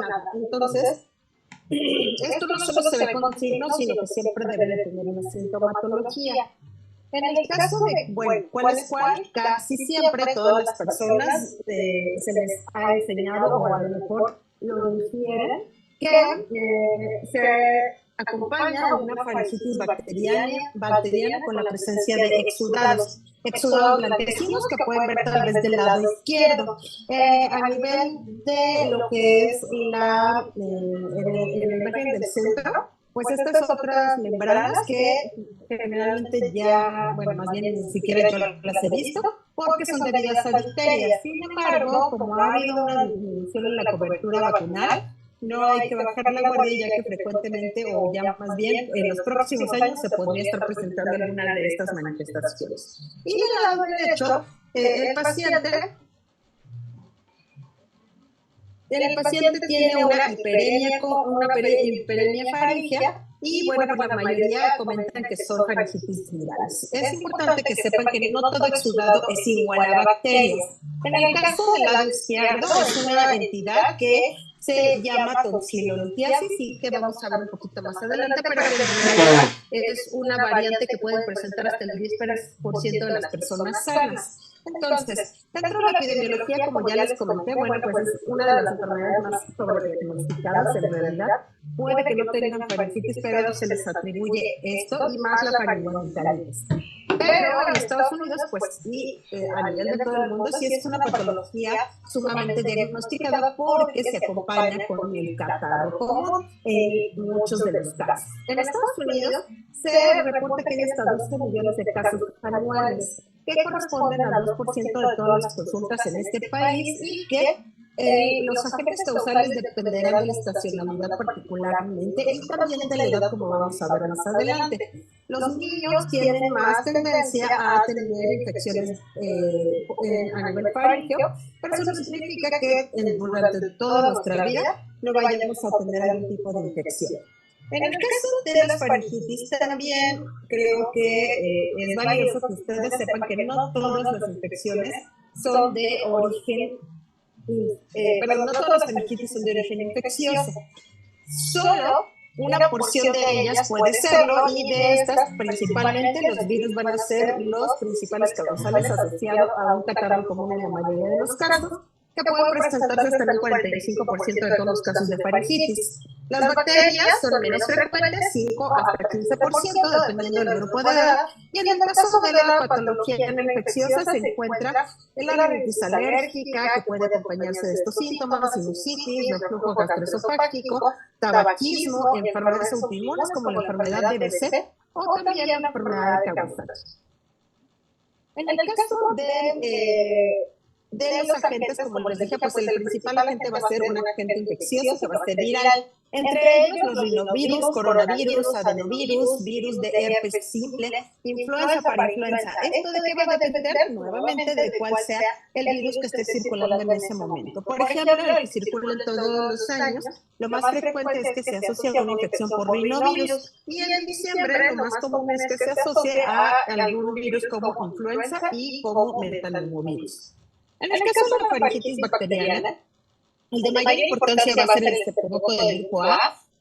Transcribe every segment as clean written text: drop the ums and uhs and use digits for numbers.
nada. Entonces, esto no solo se ve con signos, sino que siempre debe de tener una sintomatología. En el caso de, bueno, ¿cuál es cuál? Casi siempre todas las personas se les ha enseñado, o a lo mejor lo infieren, que se acompaña a una faringitis bacteriana con la presencia de exudados blanquecinos que pueden ver tal vez del lado izquierdo. A nivel de lo que es la imagen del centro, pues estas otras membranas que generalmente ya, bueno, más bien ni siquiera yo las he visto, porque son debidas a bacterias. Sin embargo, como ha habido una disminución en la cobertura vacunal, no hay que bajar la guardia, ya que frecuentemente, o ya más bien en los próximos años, se podría estar presentando alguna de estas manifestaciones. Y del lado derecho, el paciente tiene una hiperemia faríngea y, bueno, pues la mayoría comentan que son faringitis virales. Es importante que sepan que no todo exudado es igual a bacterias. En el caso del lado izquierdo, es una entidad que se llama tonsilolitiasis y que vamos a ver un poquito más adelante, pero es una variante que puede presentar hasta el 10% de las personas sanas. Entonces, dentro de la epidemiología, como ya les comenté, bueno, pues es una de las enfermedades más sobrediagnosticadas en realidad. Puede que no tengan faringitis, pero se les atribuye esto y más la faringoamigdalitis. Pero en Estados Unidos, pues sí, a nivel de todo el mundo, sí es una patología sumamente diagnosticada porque se acompaña con el catarro común en muchos de los casos. En Estados Unidos se reporta que hay hasta 12 millones de casos anuales, que corresponden al 2% de todas las consultas en este país y que los agentes causales dependerán de la estacionalidad particularmente y también de la edad, como vamos a ver más adelante. Los niños tienen más tendencia a tener infecciones a nivel faríngeo, pero eso no significa que durante toda nuestra vida no vayamos a tener algún tipo de infección. En el caso de las faringitis también creo que es valioso que ustedes sepan que no todas las infecciones son de origen, no todas las faringitis son de origen infeccioso. Solo una porción de ellas puede serlo y de estas principalmente los virus van a ser los principales causales asociados a un catarro común en la mayoría de los casos, que pueden presentarse hasta el 45% de todos los casos de faringitis. Las bacterias son menos frecuentes, 5 hasta 15%, dependiendo del grupo de edad, y en el caso de la patología no infecciosa se encuentra la rinitis alérgica, que puede acompañarse de estos síntomas, sinusitis, reflujo gastroesofágico, tabaquismo, enfermedades autoinmunes como la enfermedad de BC o también la enfermedad de Kawasaki. En el caso de los agentes, como les dije, pues el principal agente va a ser un agente infeccioso que va a ser viral. Entre ellos los rinovirus, coronavirus, adenovirus, virus de herpes simple, influenza para influenza. ¿Esto de qué va a depender? Nuevamente de cuál sea el virus que esté circulando en ese momento. Por ejemplo, el que circula en todos los años, lo más frecuente es que se asocie a una infección por rinovirus. Y en diciembre lo más común es que se asocie a algún virus como influenza y como metapneumovirus. En el caso de la faringitis bacteriana, el de mayor importancia va a ser el estreptococo del grupo A,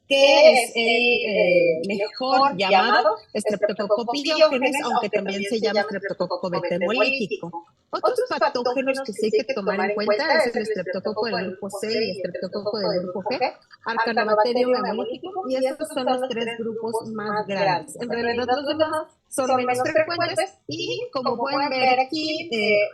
que es el mejor llamado Streptococcus pyogenes, aunque también se llama Streptococo beta hemolítico. Otros patógenos que sí hay que tomar en cuenta es el Streptococo del grupo C y el Streptococo del grupo G, Acinetobacterium hemolítico, y estos son los tres grupos más grandes. En realidad los demás son menos frecuentes y, como pueden ver aquí,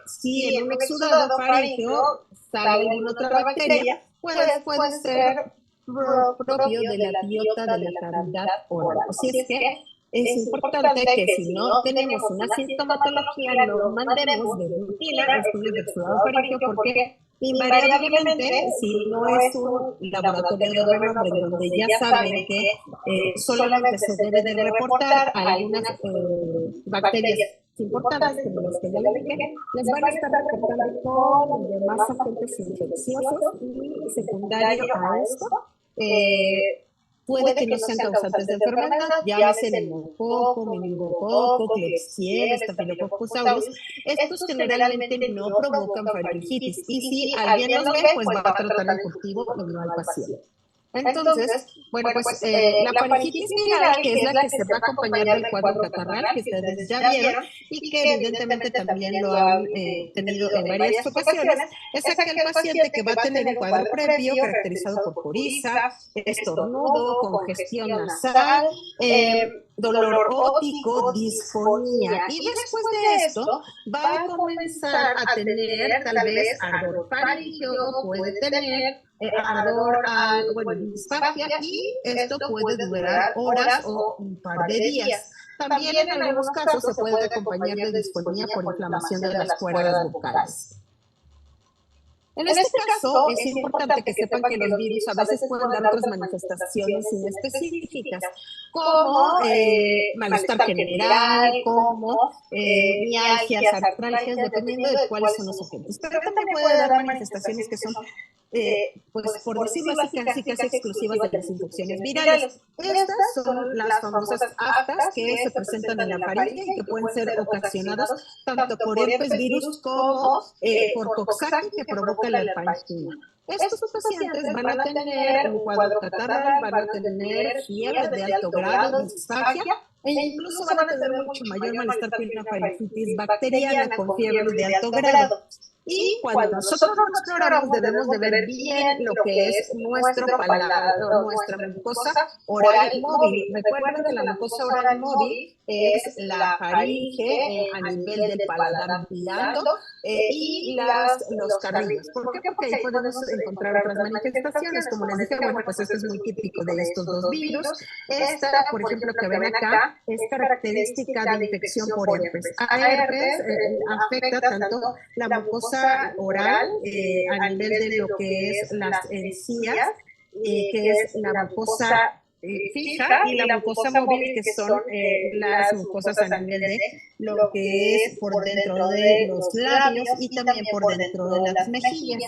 si en un exudado faríngeo sale alguna otra bacteria, pues puede ser propio de la biota de la cavidad oral. Así es que es importante que si no tenemos una sintomatología, no mandemos de rutina estudios de exudado faríngeo, porque invariablemente, si no es un laboratorio de renombre donde ya saben que solamente se debe de reportar algunas bacterias importantes, como las que ya les dije, les van a estar reportando con demás agentes infecciosos y secundario a esto, puede que no sean causantes de enfermedad, llámese neumococo, meningococo, Klebsiella, Staphylococcus aureus. Estos generalmente no provocan faringitis y si alguien los ve, pues va a tratar el cultivo y no al paciente. Entonces, bueno, pues la faringitis viral, que es la que se va a acompañar del cuadro catarral, que ustedes ya vieron, y que evidentemente también lo han tenido en varias ocasiones, es aquel paciente que va a tener un cuadro previo caracterizado por coriza, estornudo, congestión nasal, dolor óptico, disfonía, y después de esto va a comenzar a tener tal vez ardor faríngeo, puede tener ardor disfagia, y esto puede durar horas o un par de días. También en algunos casos se puede acompañar de disfonía por inflamación de las cuerdas vocales. En este caso, es importante que sepan que los virus a veces pueden dar otras manifestaciones inespecíficas, como malestar general, como mialgias, artralgias, dependiendo de cuáles son los agentes. Pero también puede dar manifestaciones que son, pues por decirlo así, casi exclusivas de las infecciones virales. Estas son las famosas aftas que se presentan en la faringe y que pueden ser ocasionadas tanto por herpes virus como por Coxsackie, que provoca la alfaingina. Estos pacientes van a tener un cuadro catarral, van a tener fiebre de alto grado, disfagia, e incluso van a tener mucho mayor malestar que una faringitis bacteriana con fiebre de alto grado. Y cuando nosotros lo exploramos, debemos de ver bien lo que es nuestro paladar, nuestra mucosa oral móvil. Recuerden que la mucosa oral móvil es la faringe a nivel del paladar blando y los carrillos. ¿Por qué? Porque ahí podemos encontrar otras manifestaciones. Como les dije, bueno, pues esto es muy típico de estos dos virus. Esta, por ejemplo, que ven acá, es característica de infección por herpes. A herpes afecta tanto la mucosa oral a nivel de lo que es las encías, que es la mucosa fija, y la mucosa móvil, que son las mucosas a nivel de lo que es por dentro de los labios y también por dentro de las mejillas.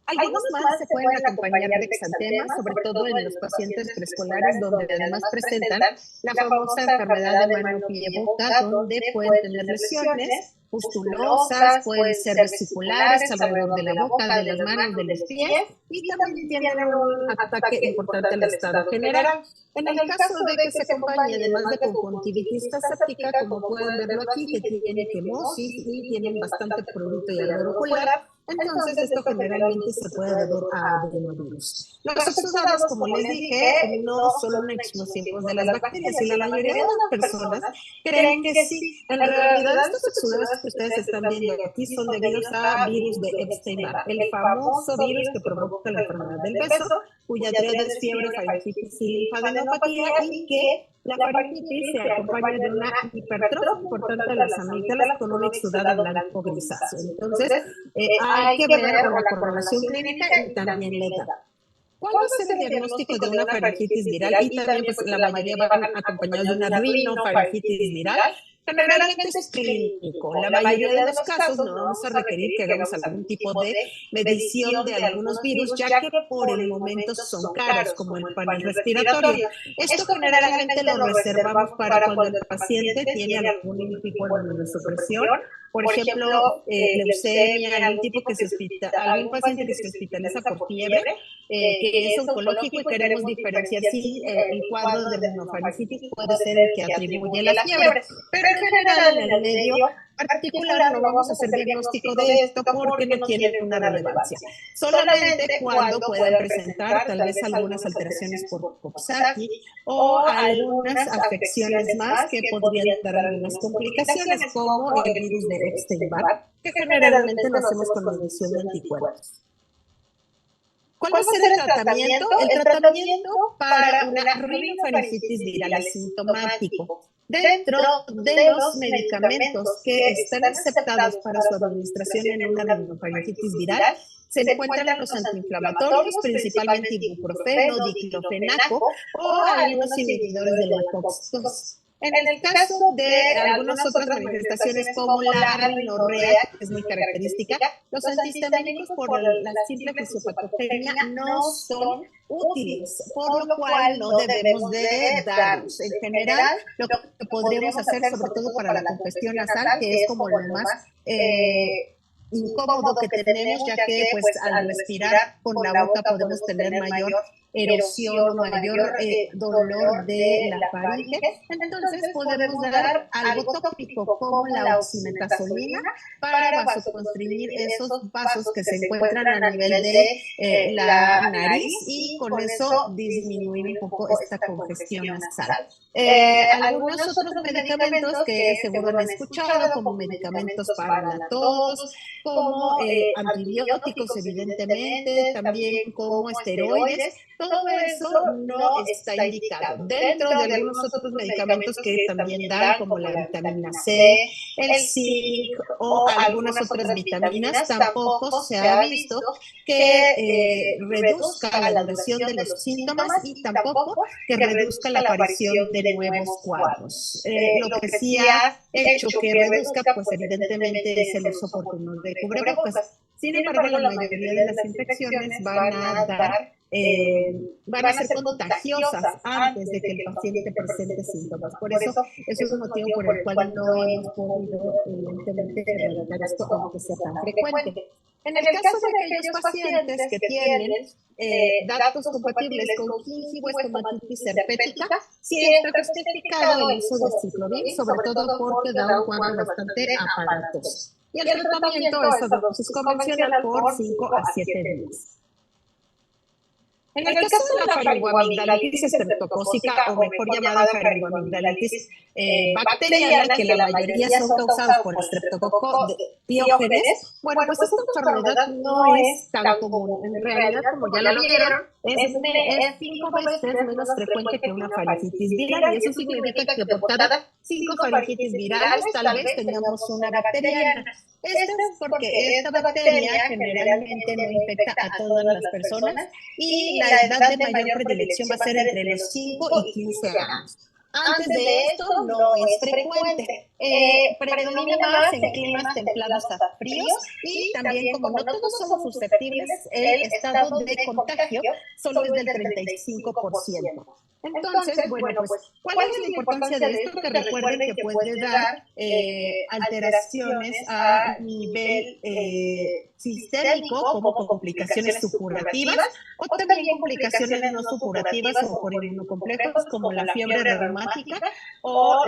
Algunos más se pueden acompañar de exantema, sobre todo en los pacientes preescolares, donde además presentan la famosa enfermedad de mano-pie-boca, donde pueden tener lesiones pustulosas, pueden ser vesiculares alrededor de la boca, de las manos, de los pies, y también tienen un ataque importante al estado general. En el caso de que se acompañe además de conjuntivitis séptica, como pueden verlo aquí, que tiene quemosis y tienen bastante prurito y ardor ocular, entonces esto generalmente se puede deber a adenovirus. Los exudados, como les dije, no son exclusivos de las bacterias, y la mayoría de las personas creen que sí. En realidad, estos exudados que ustedes están viendo aquí son debidos a virus de Epstein-Barr, el famoso virus que provoca la enfermedad del beso, cuya triada es fiebre, faringitis y linfadenopatía, y que la faringitis se acompaña de una hipertrofia importante de las amígdalas con un exudado blanco grisáceo. Entonces, hay que ver una correlación clínica y también la edad. ¿Cuál va a ser el diagnóstico de una faringitis viral? Y también, pues, la mayoría van acompañados de una rinofaringitis viral. Generalmente es clínico. La mayoría de los casos no vamos a requerir que hagamos algún tipo de medición de algunos virus, ya que por el momento son caros, como el panel respiratorio. Esto generalmente lo reservamos para cuando el paciente tiene algún tipo de inmunosupresión, por ejemplo, leucemia, algún paciente que se hospitaliza por fiebre, que es oncológico, y queremos diferenciar si el cuadro de rinofaringitis puede ser el que atribuye la fiebre. Pero en general, en el medio particular, no vamos a hacer diagnóstico de esto porque no tiene una relevancia. Solamente cuando puedan presentar tal vez algunas alteraciones por Coxsackie o algunas afecciones más que podrían dar algunas complicaciones, como el virus de Epstein-Barr, que generalmente lo hacemos con medición de anticuerpos. ¿Cuál va a ser el tratamiento? El tratamiento para una rinofaringitis viral asintomático. Dentro de los medicamentos que están aceptados para su administración en una rinofaringitis viral, se encuentran los antiinflamatorios, principalmente ibuprofeno, diclofenaco o algunos inhibidores del COX-2. En el caso de algunas otras manifestaciones como la amenorrea, que es muy característica, los antihistamínicos por la simple fisiopatogenia no son útiles, por lo cual no debemos de darlos. En general, lo que podríamos hacer, sobre todo para la congestión nasal, que es como lo más incómodo que tenemos, ya que pues al respirar con la boca podemos tener mayor erosión o mayor dolor de la faringe. Entonces podemos dar algo tópico como la oximetazolina para vasoconstricir esos vasos que se encuentran a nivel de la nariz y con eso disminuir un poco esta congestión nasal. Algunos otros medicamentos que seguro han escuchado, como medicamentos para la tos, como antibióticos, evidentemente, también como esteroides, todo eso no está indicado. Dentro de algunos otros medicamentos que también dan, como la vitamina C, el zinc o algunas otras vitaminas, tampoco se ha visto que reduzca la duración de los síntomas y tampoco que reduzca la aparición de nuevos cuadros. Lo que sí ha hecho que reduzca, pues evidentemente es el uso oportuno de cubrebocas. Sin embargo, la mayoría de las infecciones van a ser contagiosas antes de que el paciente presente síntomas. Por eso es un motivo por el cual no hemos podido, evidentemente, erradicar esto, aunque sea tan frecuente. En el caso de aquellos pacientes que tienen datos compatibles con gingivo, estomatitis herpética, sí está justificado el uso de ciclovir, sobre todo porque da un cuadro bastante aparatoso. Y el tratamiento es a dosis convencional por 5 a 7 días. En el caso de la faringoamigdalitis estreptocócica, o mejor llamada faringoamigdalitis bacteriana, que la mayoría son causadas por Streptococcus pyogenes, bueno, pues esta enfermedad no es tan común. En realidad, como ya lo vieron, es 5 veces menos frecuente que una faringitis viral, y eso significa que por cada 5 faringitis virales tal vez tengamos una bacteriana. Esto es porque esta bacteria generalmente no infecta a todas las personas y la edad de mayor predilección va a ser entre los 5 y 15 años. Antes de esto no es frecuente, predomina más en climas templados a fríos y también como no todos somos susceptibles, el estado de contagio solo es del 35%. Entonces, bueno, pues, ¿cuál es la importancia de esto? Que recuerden que puede dar alteraciones a nivel sistémico, como complicaciones supurativas, o también complicaciones no supurativas o por inmunocomplejos, como la fiebre reumática o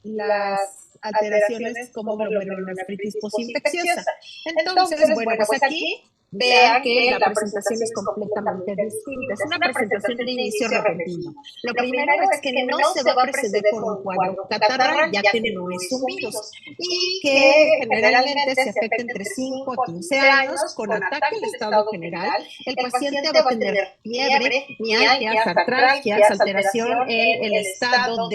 las alteraciones como glomerulonefritis posinfecciosa. Entonces, bueno, pues aquí vean que la presentación es completamente distinta. Es una presentación de inicio repentino. Lo primero es que no se va a preceder por un cuadro catarral, ya que no es un virus, y que generalmente se afecta entre 5 a 15 años con ataque al estado general. El paciente va a tener fiebre, mialgias, artralgias, alteración en el estado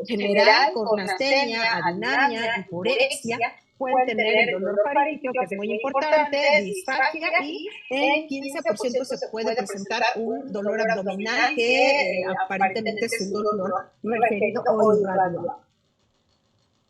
general con astenia, adinamia, hipurexia. Pueden tener el dolor faríngeo, que es muy importante, disfagia, y en 15% se puede presentar un dolor abdominal que aparentemente es un dolor referido o irradiado.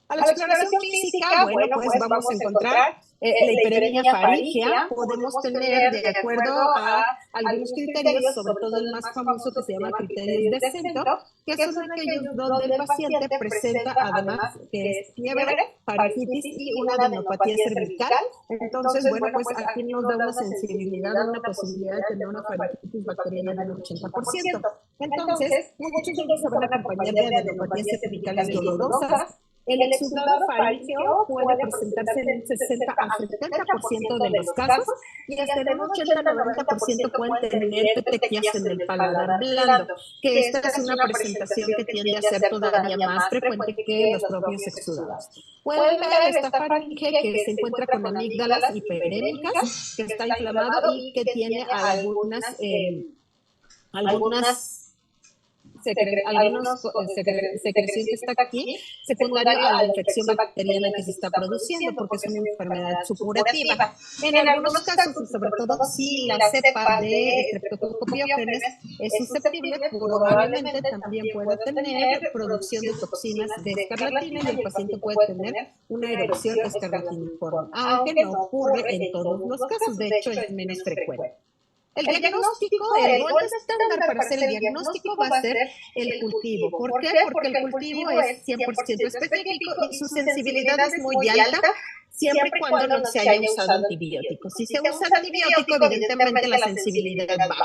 A la exploración física, bueno, pues vamos a encontrar la hiperemia faríngea. Podemos tener, de acuerdo a algunos criterios, sobre todo el más famoso que se llama criterios de centro, que son aquellos donde el paciente presenta, además, que es fiebre, faringitis y una adenopatía cervical. Entonces, bueno, pues aquí nos da una sensibilidad, una posibilidad de tener una faringitis bacteriana del 80%. Entonces, muchos de ellos se van a acompañar de adenopatías cervicales dolorosas. El exudado faríngeo puede presentarse en un 60 a 70% de los casos y hasta en un 80 a 90% pueden tener petequias en el paladar blando, que esta es una presentación que tiende a ser todavía más frecuente que los propios exudados. Pueden ver esta faringe que se encuentra con amígdalas hiperémicas, que está inflamado y que tiene algunas secreción que está aquí, secundario a la infección bacteriana que se está produciendo, porque es una enfermedad supurativa. En algunos casos, y sobre todo si la cepa de Streptococcus pyogenes es susceptible, probablemente también pueda tener producción de toxinas de escarlatina y el paciente puede tener una erupción escarlatiniforme, aunque no ocurre en todos los casos, de hecho es menos frecuente. El diagnóstico, el gol estándar para hacer el diagnóstico va a ser el cultivo. ¿Por qué? Porque el cultivo es 100% específico y su sensibilidad es muy alta, siempre y cuando no se haya usado antibióticos. Si se usa antibiótico, evidentemente la sensibilidad baja.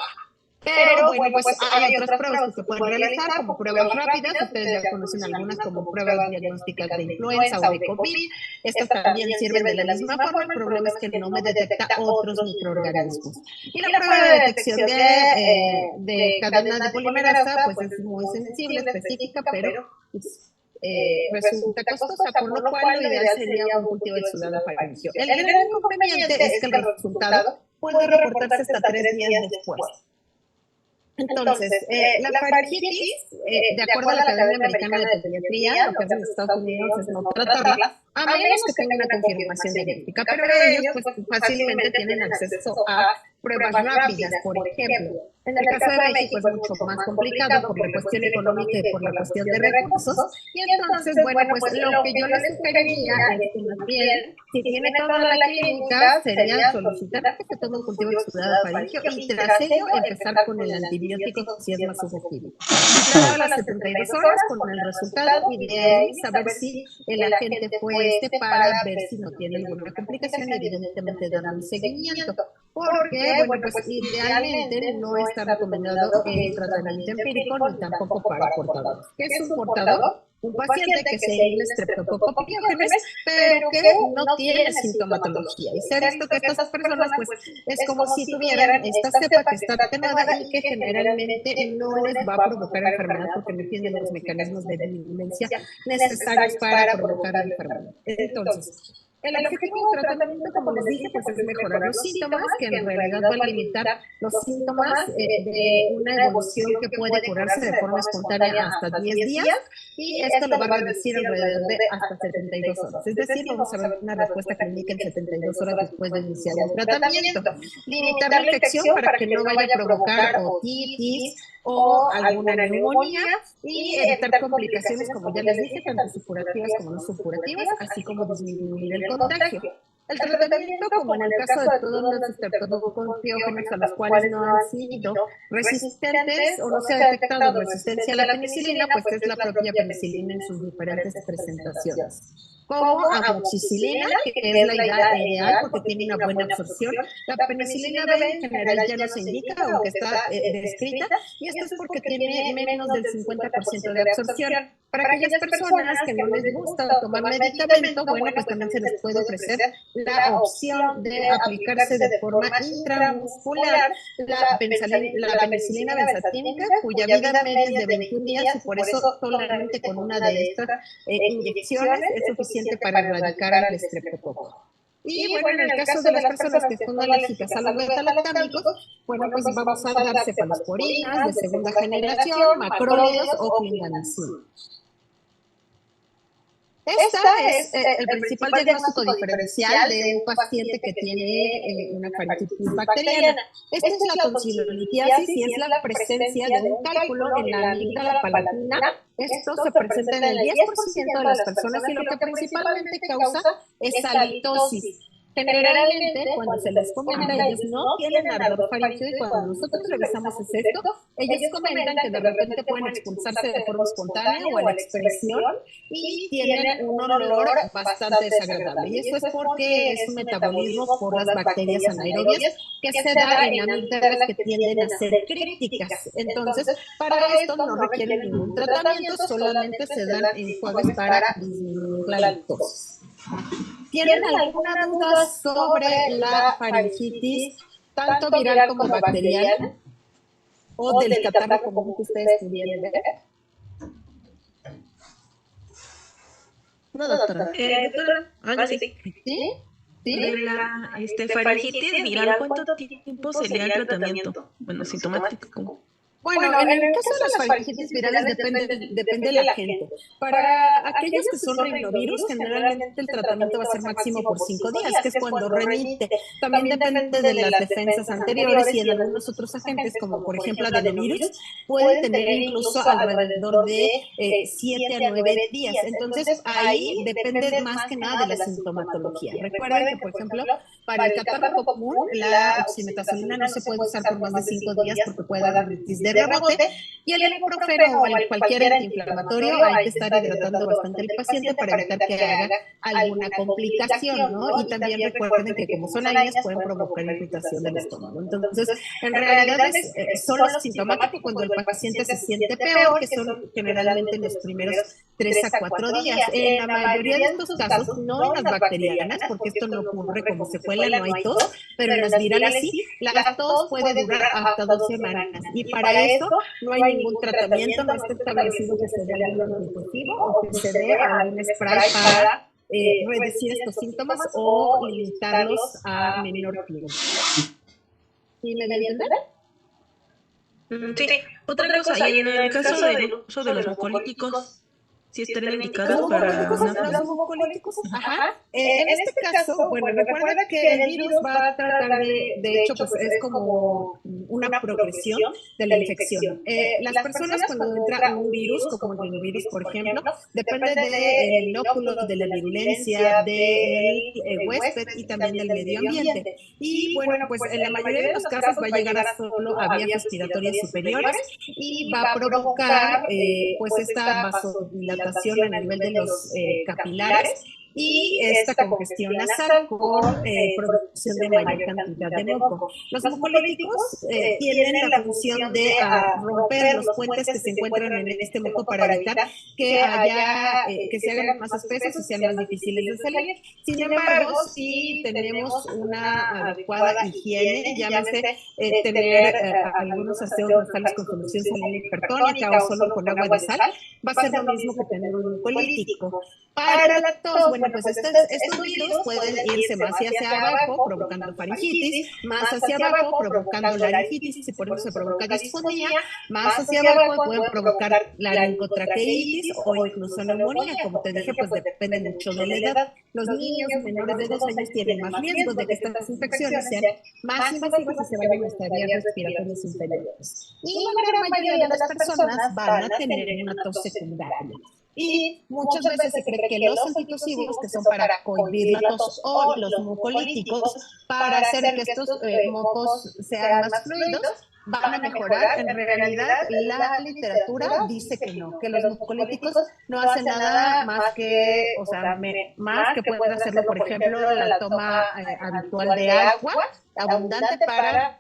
Pero bueno, pues hay otras pruebas que se pueden realizar como pruebas rápidas. Ustedes ya conocen algunas como pruebas diagnósticas de influenza o de COVID. Estas también sirven de la misma forma. El problema es que no me detecta otros microorganismos. Y la prueba de detección de cadena de polimerasa pues es muy sensible, específica, pero resulta costosa, por lo cual lo ideal sería un cultivo de exudado faríngeo. El gran inconveniente es que el resultado puede reportarse hasta 3 días después. Entonces, la faringitis, de acuerdo a la Academia Americana de Pediatría, lo que hacen en Estados Unidos es no tratarla, a menos que tenga una confirmación diagnóstica, pero ellos pues fácilmente tienen acceso a pruebas rápidas, por ejemplo. En el caso de México es mucho más complicado por la cuestión económica y por la cuestión de recursos, y entonces, bueno, pues lo que yo les sugeriría es que más bien, si tiene toda la clínica, sería solicitar que se tome un cultivo de exudado faríngeo y tras ello empezar con el antibiótico si es más susceptible. Claro, a las 72 horas con el resultado y de ahí saber si el agente fue para ver si no tiene alguna complicación y evidentemente dar un seguimiento. Porque, bueno, pues idealmente no está recomendado el tratamiento empírico ni tampoco para portadores. ¿Qué es un portador? Un paciente que se tiene Streptococcus pyogenes, pero que no tiene sintomatología. Y ser esto que estas personas, pues, es como si tuvieran esta cepa que está atenuada y que generalmente no les va a provocar enfermedad porque no tienen los mecanismos de virulencia necesarios para provocar la enfermedad. Entonces, el objetivo del tratamiento, como les dije, pues es mejorar los síntomas, que en realidad va a limitar los síntomas de una evolución que puede curarse de forma espontánea hasta 10 días, y esto lo va a reducir alrededor de hasta 72 horas. Es decir, vamos a ver una respuesta clínica en 72 horas después de iniciar el tratamiento. Limitar la infección para que no vaya a provocar otitis o alguna neumonía y evitar complicaciones, como ya les dije, tanto supurativas como no supurativas, así como disminuir el contagio. El tratamiento, como en el caso de todos los estreptococcus pyogenes a los cuales no han sido resistentes o no se ha detectado resistencia a la penicilina, pues es la propia penicilina en sus diferentes presentaciones. Como amoxicilina, que es la ideal porque tiene una buena absorción. La penicilina B en general ya no se indica, aunque está descrita, y esto es porque tiene menos del 50% de absorción. Para aquellas personas que no les gusta tomar medicamento, bueno, pues también se les puede ofrecer la opción de aplicarse de forma intramuscular la penicilina benzatínica, cuya vida media es de 21 días y por eso solamente con una de estas inyecciones es suficiente para erradicar al estreptococo. Y bueno, en el caso de las personas que son alérgicas a los beta-lactámicos, bueno, pues vamos a dar cefalosporinas de segunda generación, macrólidos o clindamicina. Este es el principal diagnóstico diferencial de un paciente que tiene una faringitis bacteriana. Esta es la tonsilolitiasis y es la presencia de un cálculo en la amígdala palatina. Esto se presenta en el 10% de las personas y lo que principalmente causa es halitosis. Generalmente, cuando se les comenta, ellos no tienen ardor faríngeo y cuando nosotros revisamos esto, ellos comentan que de repente pueden expulsarse de forma espontánea o a la expresión y tienen un olor bastante desagradable. Y eso es porque es un metabolismo por las bacterias anaerobias que se da en amígdalas que tienden a ser críticas. Entonces, para esto no requieren ningún tratamiento, solamente se dan enjuagues para disminuir la litosis. ¿Tienen alguna duda sobre la faringitis, tanto viral como bacteriana? ¿O del catarro común que ustedes pudieran ver? No, doctora. Doctora, sí. ¿Sí? ¿Sí? De la faringitis viral, ¿cuánto tiempo sería el tratamiento? Bueno, sintomático. Bueno, en el caso de las faringitis virales depende de la gente. Para aquellas que son rinovirus, generalmente el tratamiento va a ser máximo por 5 días, que es cuando remite. También depende de las defensas anteriores y en algunos otros agentes, como por ejemplo adenovirus, pueden tener incluso alrededor de 7 a 9 días. Entonces, ahí depende más que nada de la sintomatología. Recuerden que, por ejemplo, para el catarro común, la oximetazolina no se puede usar por más de 5 días porque puede dar artritis de rebote, y el ibuprofeno o cualquier antiinflamatorio hay que estar hidratando bastante al paciente para evitar que haga alguna complicación, ¿no? Y también recuerden que como son aines pueden provocar irritación del estómago. Entonces, en realidad es solo sintomático cuando el paciente se siente peor, que son generalmente los primeros 3 a 4 días. En la mayoría de estos casos, no en las bacterianas, porque esto no ocurre como secuela, no hay tos, pero en las virales sí, la tos puede durar hasta 2 semanas. Y para esto no hay ningún tratamiento, no está establecido que se dé algún antiinfectivo o que se dé algún spray para reducir estos síntomas o limitarlos a menor tiempo. ¿Sí me voy a entender? Sí. Otra cosa, y en el caso del uso de los mucolíticos, ¿sí estarían indicados para la anafre? Los mucolíticos, ajá. En este caso, bueno, recuerda que el virus va a tratar de hecho, pues es como una progresión de la infección. Las personas cuando entra un virus, como el virus, por ejemplo, depende del inóculo, de la virulencia, del huésped y también del medio ambiente. Y bueno, pues en la mayoría de los casos va a llegar solo a vías respiratorias superiores y va a provocar pues esta vasodilatación a nivel de los capilares y esta congestión nasal con producción de mayor cantidad de moco. Los mucolíticos tienen la función de romper los puentes que se encuentran en este moco para evitar que haya, que se hagan más espesos y sean más difíciles de salir. Sin embargo, si tenemos una adecuada higiene, llámese tener algunos aseos nasales con solución salina hipertónica o solo con agua de sal, va a ser lo mismo que tener un mucolítico. Para la tos, bueno, pues estos virus pueden irse más hacia abajo, provocando faringitis, más hacia abajo, provocando laringitis, y por eso se provoca disfonía, más hacia abajo pueden provocar laringotraqueitis o incluso neumonía. Como te dije, pues depende mucho de la edad. Los niños menores de 2 años tienen más riesgo de que estas infecciones sean más invasivas y se vayan a estadios respiratorios inferiores. Y la gran mayoría de las personas van a tener una tos secundaria. Y muchas veces se cree que los antitusivos, que son para cohibir la tos, o los mucolíticos, para hacer que estos mocos sean más fluidos, van a mejorar. En realidad, la literatura dice que no, que los mucolíticos no hacen nada más que, o sea, más que pueden hacerlo, por ejemplo, la toma habitual de agua abundante para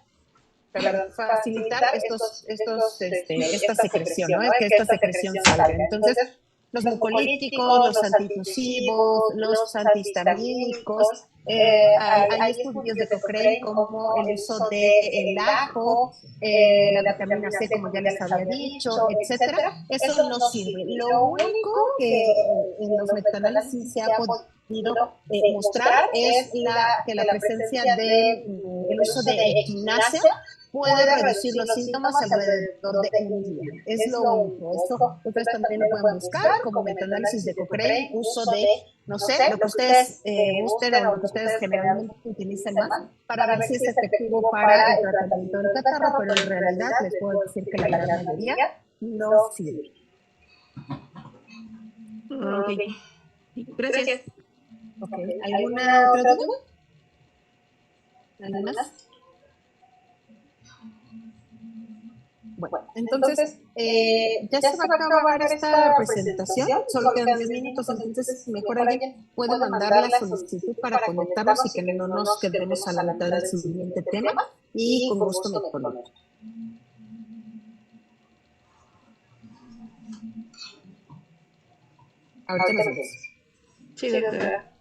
facilitar esta secreción, ¿no? Que esta secreción salga. Entonces, los mucolíticos, los antitusivos, los antihistamínicos, hay estudios de Cochrane como el uso del ajo, la vitamina C, como ya les había dicho, etcétera. Eso no sirve. Lo único que en los metaanálisis se ha podido mostrar es que la presencia del uso de equinacia puede reducir los síntomas alrededor de un día. Es lo único. Esto ustedes también lo pueden buscar como metaanálisis de Cochrane, uso de, no sé, lo que ustedes gusten o lo que ustedes generalmente utilicen más para ver si es efectivo para el tratamiento del catarro, pero en realidad les puedo decir que la gran mayoría no sirve. Ok. Gracias. Okay. ¿Alguna otra duda? ¿Alguna más? Bueno, entonces ya se va a acabar esta presentación, solo quedan 10 minutos, entonces mejor alguien puede mandar la solicitud para conectarnos y que no nos quedemos a la mitad del siguiente tema y con gusto me conecto. Ahorita nos vemos. Sí, doctora.